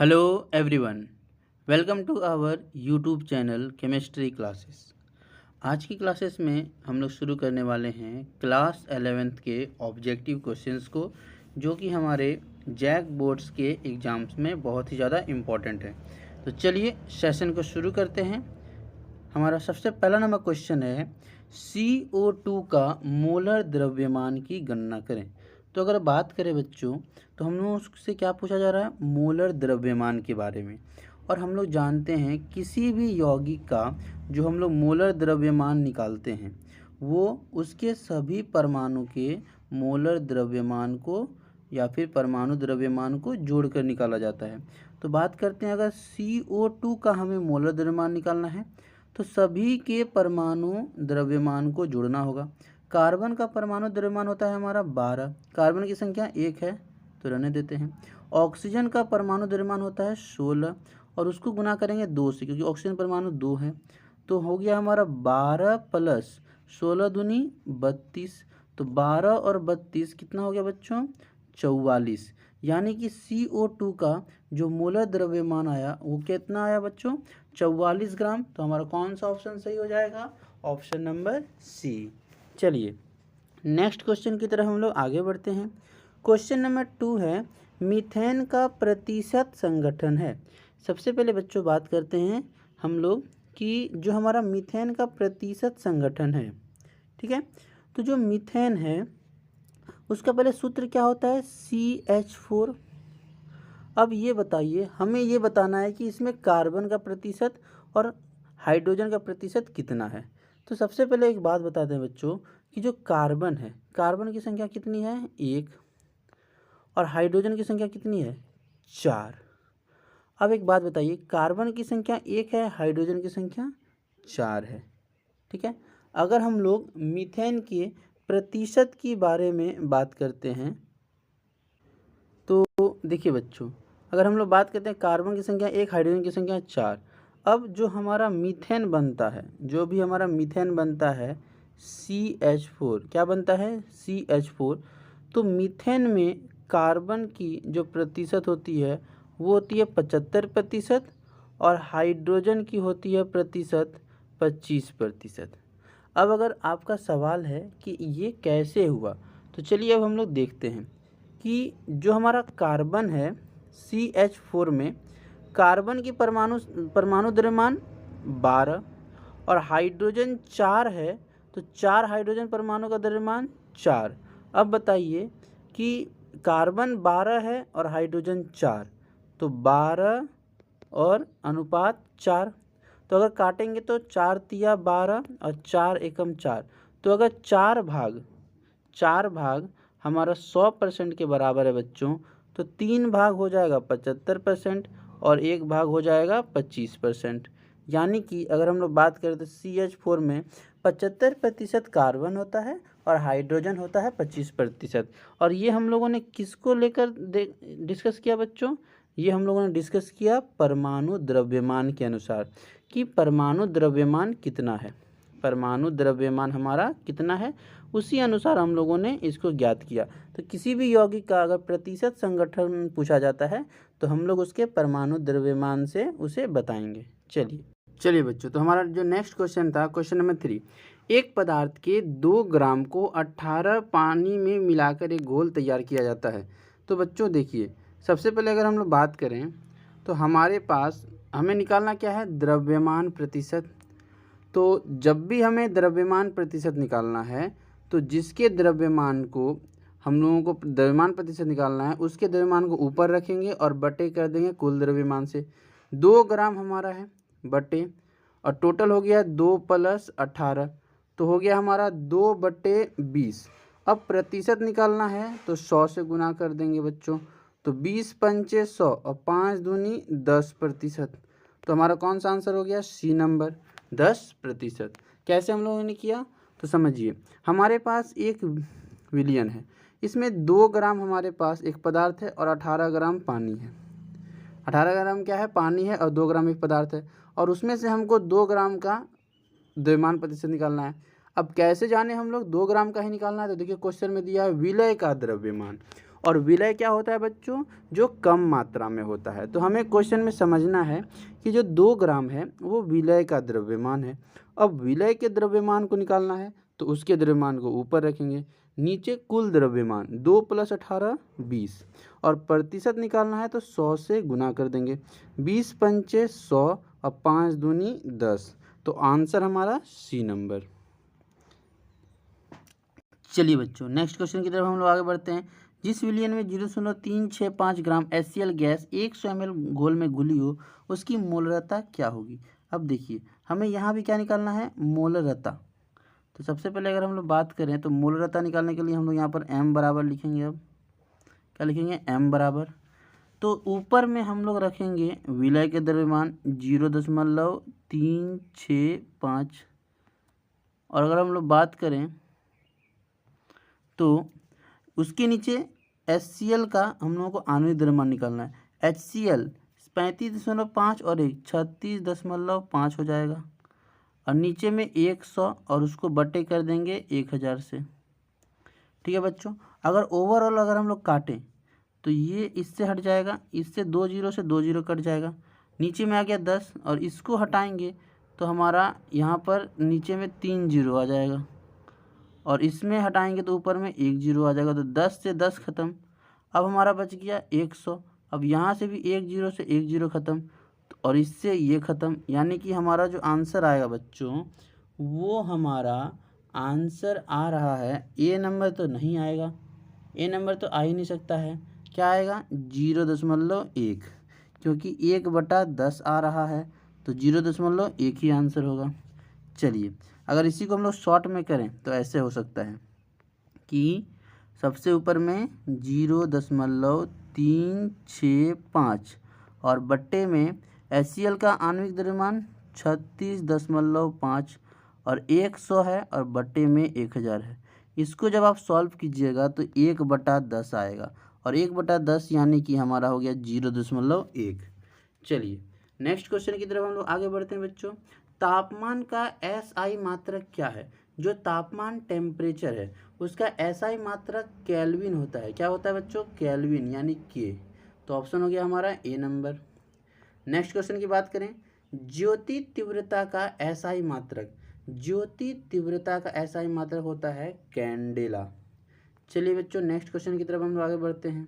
Hello everyone, welcome to our YouTube channel chemistry classes. आज की classes में हम लोग शुरू करने वाले हैं क्लास 11th के ऑब्जेक्टिव क्वेश्चंस को, जो कि हमारे जैक बोर्ड्स के एग्ज़ाम्स में बहुत ही ज़्यादा इम्पॉर्टेंट है। तो चलिए सेशन को शुरू करते हैं। हमारा सबसे पहला नंबर क्वेश्चन है CO2 का मोलर द्रव्यमान की गणना करें। तो अगर बात करें बच्चों, तो हम लोग उससे क्या पूछा जा रहा है, मोलर द्रव्यमान के बारे में। और हम लोग जानते हैं किसी भी यौगिक का जो हम लोग मोलर द्रव्यमान निकालते हैं वो उसके सभी परमाणु के मोलर द्रव्यमान को या फिर परमाणु द्रव्यमान को जोड़कर निकाला जाता है। तो बात करते हैं, अगर CO2 का हमें मोलर द्रव्यमान निकालना है तो सभी के परमाणु द्रव्यमान को जोड़ना होगा। कार्बन का परमाणु द्रव्यमान होता है हमारा 12, कार्बन की संख्या 1 है तो रहने देते हैं। ऑक्सीजन का परमाणु द्रव्यमान होता है 16 और उसको गुना करेंगे 2 से, क्योंकि ऑक्सीजन परमाणु 2 है। तो हो गया हमारा 12 प्लस 16 दूनी 32। तो 12 और 32 कितना हो गया बच्चों, 44। यानी कि CO2 का जो मोलर द्रव्यमान आया वो कितना आया बच्चों, 44 ग्राम। तो हमारा कौन सा ऑप्शन सही हो जाएगा, ऑप्शन नंबर सी। चलिए नेक्स्ट क्वेश्चन की तरफ हम लोग आगे बढ़ते हैं। क्वेश्चन नंबर 2 है, मीथेन का प्रतिशत संगठन है। सबसे पहले बच्चों बात करते हैं हम लोग कि जो हमारा मीथेन का प्रतिशत संगठन है, ठीक है। तो जो मीथेन है उसका पहले सूत्र क्या होता है, CH4। अब ये बताइए, हमें ये बताना है कि इसमें कार्बन का प्रतिशत और हाइड्रोजन का प्रतिशत कितना है। तो सबसे पहले एक बात बता दें बच्चों कि जो कार्बन है, कार्बन की संख्या कितनी है, 1, और हाइड्रोजन की संख्या कितनी है, 4। अब एक बात बताइए, कार्बन की संख्या 1 है, हाइड्रोजन की संख्या 4 है, ठीक है। अगर हम लोग मीथेन के प्रतिशत के बारे में बात करते हैं तो देखिए बच्चों, अगर हम लोग बात करते हैं कार्बन की संख्या 1, हाइड्रोजन की संख्या 4। अब जो हमारा मीथेन बनता है, जो भी हमारा मीथेन बनता है CH4, क्या बनता है, CH4। तो मीथेन में कार्बन की जो प्रतिशत होती है वो होती है 75% और हाइड्रोजन की होती है प्रतिशत 25%। अब अगर आपका सवाल है कि ये कैसे हुआ, तो चलिए अब हम लोग देखते हैं कि जो हमारा कार्बन है CH4 में कार्बन की परमाणु द्रव्यमान 12 और हाइड्रोजन 4 है, तो 4 हाइड्रोजन परमाणु का द्रव्यमान 4। अब बताइए कि कार्बन 12 है और हाइड्रोजन 4, तो 12 और अनुपात 4। तो अगर काटेंगे तो 4 तिया 12 और 4 एकम 4। तो अगर 4 भाग हमारा 100% के बराबर है बच्चों, तो 3 भाग हो जाएगा 75% और 1 भाग हो जाएगा 25%। यानी कि अगर हम लोग बात करें तो CH4 में 75% कार्बन होता है और हाइड्रोजन होता है 25%। और ये हम लोगों ने किसको लेकर डिस्कस किया बच्चों, ये हम लोगों ने डिस्कस किया परमाणु द्रव्यमान के अनुसार कि परमाणु द्रव्यमान कितना है, परमाणु द्रव्यमान हमारा कितना है, उसी अनुसार हम लोगों ने इसको ज्ञात किया। तो किसी भी यौगिक का अगर प्रतिशत संगठन पूछा जाता है तो हम लोग उसके परमाणु द्रव्यमान से उसे बताएंगे। चलिए बच्चों, तो हमारा जो नेक्स्ट क्वेश्चन था, क्वेश्चन नंबर 3, एक पदार्थ के 2 ग्राम को 18 पानी में मिलाकर एक घोल तैयार किया जाता है। तो बच्चों देखिए, सबसे पहले अगर हम लोग बात करें तो हमारे पास हमें निकालना क्या है, द्रव्यमान प्रतिशत। तो जब भी हमें द्रव्यमान प्रतिशत निकालना है तो जिसके द्रव्यमान को हम लोगों को द्रव्यमान प्रतिशत निकालना है उसके द्रव्यमान को ऊपर रखेंगे और बटे कर देंगे कुल द्रव्यमान से। 2 ग्राम हमारा है बटे, और टोटल हो गया 2 प्लस 18, तो हो गया हमारा 2/20। अब प्रतिशत निकालना है तो 100 से गुना कर देंगे बच्चों, तो 20 पंचे 100 और 5 दूनी 10%। तो हमारा कौन सा आंसर हो गया, सी नंबर 10%। कैसे हम लोगों ने किया, तो समझिए, हमारे पास एक विलियन है, इसमें 2 ग्राम हमारे पास एक पदार्थ है और 18 ग्राम पानी है। 18 ग्राम क्या है, पानी है, और 2 ग्राम एक पदार्थ है, और उसमें से हमको 2 ग्राम का द्रव्यमान प्रतिशत निकालना है। अब कैसे जाने हम लोग, 2 ग्राम का ही निकालना है। तो देखिए क्वेश्चन में दिया है विलय का द्रव्यमान, और विलय क्या होता है बच्चों, जो कम मात्रा में होता है। तो हमें क्वेश्चन में समझना है कि जो 2 ग्राम है वो विलय का द्रव्यमान है। अब विलय के द्रव्यमान को निकालना है तो उसके द्रव्यमान को ऊपर रखेंगे, नीचे कुल द्रव्यमान 2 + 18 20, और प्रतिशत निकालना है तो 100 से गुना कर देंगे। 20 पंचे 100 और 5 दूनी 10, तो आंसर हमारा सी नंबर। चलिए बच्चों नेक्स्ट क्वेश्चन की तरफ हम लोग आगे बढ़ते हैं। जिस विलयन में 0.365 ग्राम HCl गैस 100 ml घोल में घुली हो उसकी मोलरता क्या होगी। अब देखिए हमें यहाँ भी क्या निकालना है, मोलरता। तो सबसे पहले अगर हम लोग बात करें तो मोलरता निकालने के लिए हम लोग यहाँ पर m बराबर लिखेंगे। अब क्या लिखेंगे, m बराबर, तो ऊपर में हम लोग रखेंगे विलय के द्रव्यमान 0.365, और अगर हम लोग बात करें तो उसके नीचे HCl का हम लोगों को आणविक द्रव्यमान निकालना है। HCl 35.5 और 1 36.5 हो जाएगा, और नीचे में 100 और उसको बटे कर देंगे 1000 से। ठीक है बच्चों, अगर ओवरऑल अगर हम लोग काटें तो ये इससे हट जाएगा, इससे 2 जीरो से 2 जीरो कट जाएगा, नीचे में आ गया 10, और इसको हटाएंगे तो हमारा यहाँ पर नीचे में 3 जीरो आ जाएगा, और इसमें हटाएंगे तो ऊपर में 1 जीरो आ जाएगा। तो 10 से 10 ख़त्म, अब हमारा बच गया 100। अब यहाँ से भी 1 जीरो से 1 जीरो ख़त्म, और इससे ये ख़त्म, यानी कि हमारा जो आंसर आएगा बच्चों वो हमारा आंसर आ रहा है, ए नंबर तो नहीं आएगा, ए नंबर तो आ ही नहीं सकता है। क्या आएगा, 0.1, क्योंकि 1/10 आ रहा है, तो 0.1 ही आंसर होगा। चलिए अगर इसी को हम लोग शॉर्ट में करें तो ऐसे हो सकता है कि सबसे ऊपर में 0.365 और बट्टे में HCl का आणविक द्रव्यमान 36.5 और 100 है, और बट्टे में 1000 है। इसको जब आप सॉल्व कीजिएगा तो 1/10 आएगा, और 1/10 यानी कि हमारा हो गया 0.1। चलिए नेक्स्ट क्वेश्चन की तरफ हम लोग आगे बढ़ते हैं बच्चों। तापमान का SI मात्रक क्या है। जो तापमान टेम्परेचर है उसका SI मात्रक केल्विन होता है। क्या होता है बच्चों, केल्विन यानी के। तो ऑप्शन हो गया हमारा ए नंबर। नेक्स्ट क्वेश्चन की बात करें, ज्योति तीव्रता का SI मात्रक, ज्योति तीव्रता का SI मात्रक होता है कैंडेला। चलिए बच्चों नेक्स्ट क्वेश्चन की तरफ हम लोग आगे बढ़ते हैं।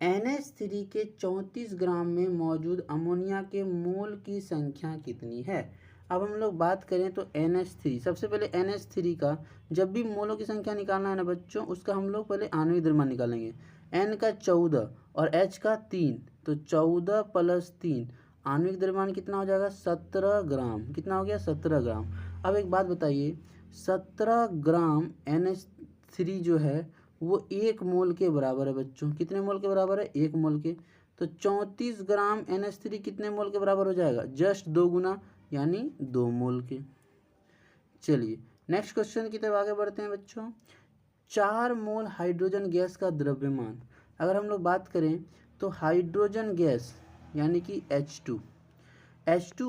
NH3 के 34 ग्राम में मौजूद अमोनिया के मोल की संख्या कितनी है। अब हम लोग बात करें तो NH3, सबसे पहले NH3 का जब भी मोलों की संख्या निकालना है ना बच्चों, उसका हम लोग पहले आणविक द्रव्यमान निकालेंगे। N का 14 और H का 3, तो 14 + 3 आणविक द्रव्यमान कितना हो जाएगा, 17 ग्राम। कितना हो गया, 17 ग्राम। अब एक बात बताइए, 17 ग्राम NH3 जो है वो 1 मोल के बराबर है बच्चों। कितने मोल के बराबर है, 1 मोल के। तो 34 ग्राम NH3 कितने मोल के बराबर हो जाएगा, जस्ट 2 गुना, यानी 2 मोल के। चलिए नेक्स्ट क्वेश्चन की तरफ आगे बढ़ते हैं बच्चों। 4 मोल हाइड्रोजन गैस का द्रव्यमान, अगर हम लोग बात करें तो हाइड्रोजन गैस यानी कि H2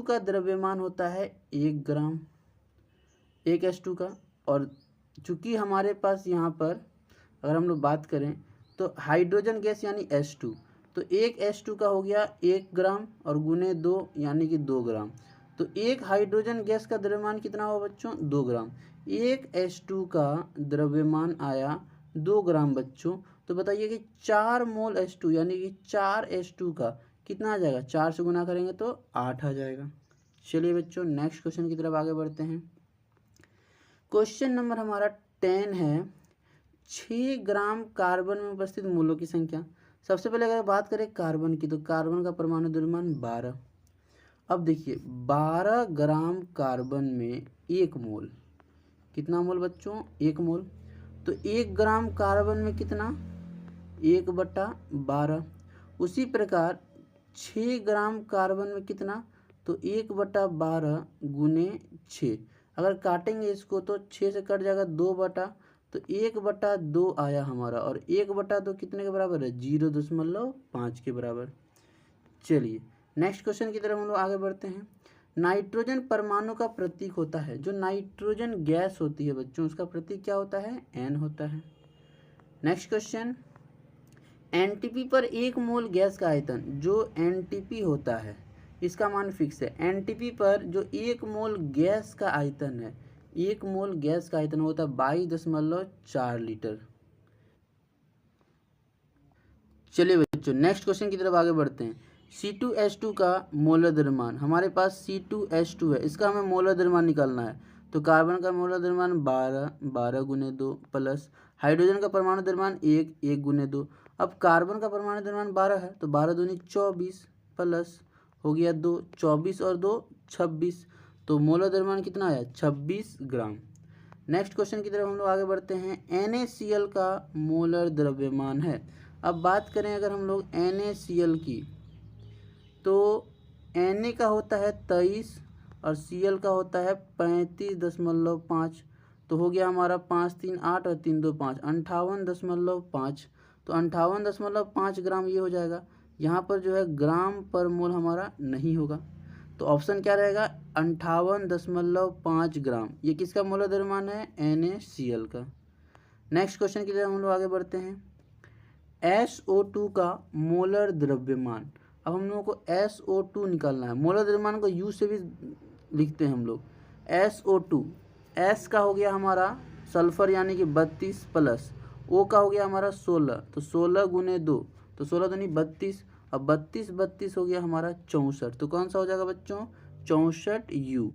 का द्रव्यमान होता है 1 ग्राम, 1 H2 का। और चूँकि हमारे पास यहाँ पर अगर हम लोग बात करें तो हाइड्रोजन गैस यानी H2, तो 1 H2 का हो गया 1 ग्राम और गुने 2 यानी कि 2 ग्राम। तो एक हाइड्रोजन गैस का द्रव्यमान कितना होगा बच्चों, 2 ग्राम। 1 H2 का द्रव्यमान आया 2 ग्राम बच्चों। तो बताइए कि 4 मोल H2 यानी कि 4 H2 का कितना आ जाएगा, 4 से गुना करेंगे तो 8 आ जाएगा। चलिए बच्चों नेक्स्ट क्वेश्चन की तरफ आगे बढ़ते हैं। क्वेश्चन नंबर हमारा 10 है, 6 ग्राम कार्बन में उपस्थित मूलों की संख्या। सबसे पहले अगर बात करें कार्बन की, तो कार्बन का परमाणु द्रव्यमान 12। अब देखिए 12 ग्राम कार्बन में 1 मोल, कितना मोल बच्चों, 1 मोल। तो 1 ग्राम कार्बन में कितना, 1/12। उसी प्रकार 6 ग्राम कार्बन में कितना, तो 1/12 गुने 6। अगर काटेंगे इसको तो 6 से कट जाएगा 2 तो 1/2 आया हमारा, और 1/2 कितने के बराबर है, 0.5 के बराबर। चलिए नेक्स्ट क्वेश्चन की तरफ हम लोग आगे बढ़ते हैं। नाइट्रोजन परमाणु का प्रतीक होता है, जो नाइट्रोजन गैस होती है बच्चों उसका प्रतीक क्या होता है, N होता है। नेक्स्ट क्वेश्चन, एनटीपी पर एक मोल गैस का आयतन, जो एनटीपी होता है इसका मान फिक्स है। एनटीपी पर जो एक मोल गैस का आयतन है, एक मोल गैस का आयतन होता है 22.4 लीटर। चलिए बच्चों नेक्स्ट क्वेश्चन की तरफ आगे बढ़ते हैं। C2H2 का मोलर द्रव्यमान, हमारे पास C2H2 है, इसका हमें मोलर द्रव्यमान निकालना है। तो कार्बन का मोलर द्रव्यमान 12 गुने 2 प्लस हाइड्रोजन का परमाणु द्रव्यमान 1 गुने 2। अब कार्बन का परमाणु द्रव्यमान 12 है, तो 12 दूनी 24 प्लस हो गया 2, 24 और 2 26, तो मोलर द्रव्यमान कितना आया 26 ग्राम। नेक्स्ट क्वेश्चन की तरफ हम लोग आगे बढ़ते हैं। NaCl का मोलर द्रव्यमान है। अब बात करें अगर हम लोग NaCl की, तो Na का होता है 23 और Cl का होता है 35.5, तो हो गया हमारा 5 3 8 और 3 2 5, 58.5। तो 58.5 ग्राम ये हो जाएगा। यहाँ पर जो है ग्राम पर मोल हमारा नहीं होगा, तो ऑप्शन क्या रहेगा 58.5 ग्राम। ये किसका मोलर द्रव्यमान है NaCl का। नेक्स्ट क्वेश्चन की तरफ हम लोग आगे बढ़ते हैं। SO2 का मोलर द्रव्यमान, अब हम लोगों को SO2 निकालना है। मोलर द्रव्यमान को U से भी लिखते हैं हम लोग। SO2, S का हो गया हमारा सल्फर यानी कि 32 प्लस O का हो गया हमारा 16, तो 16 गुने 2, तो 16 दूनी 32, अब 32 हो गया हमारा 64, तो कौन सा हो जाएगा बच्चों 64U।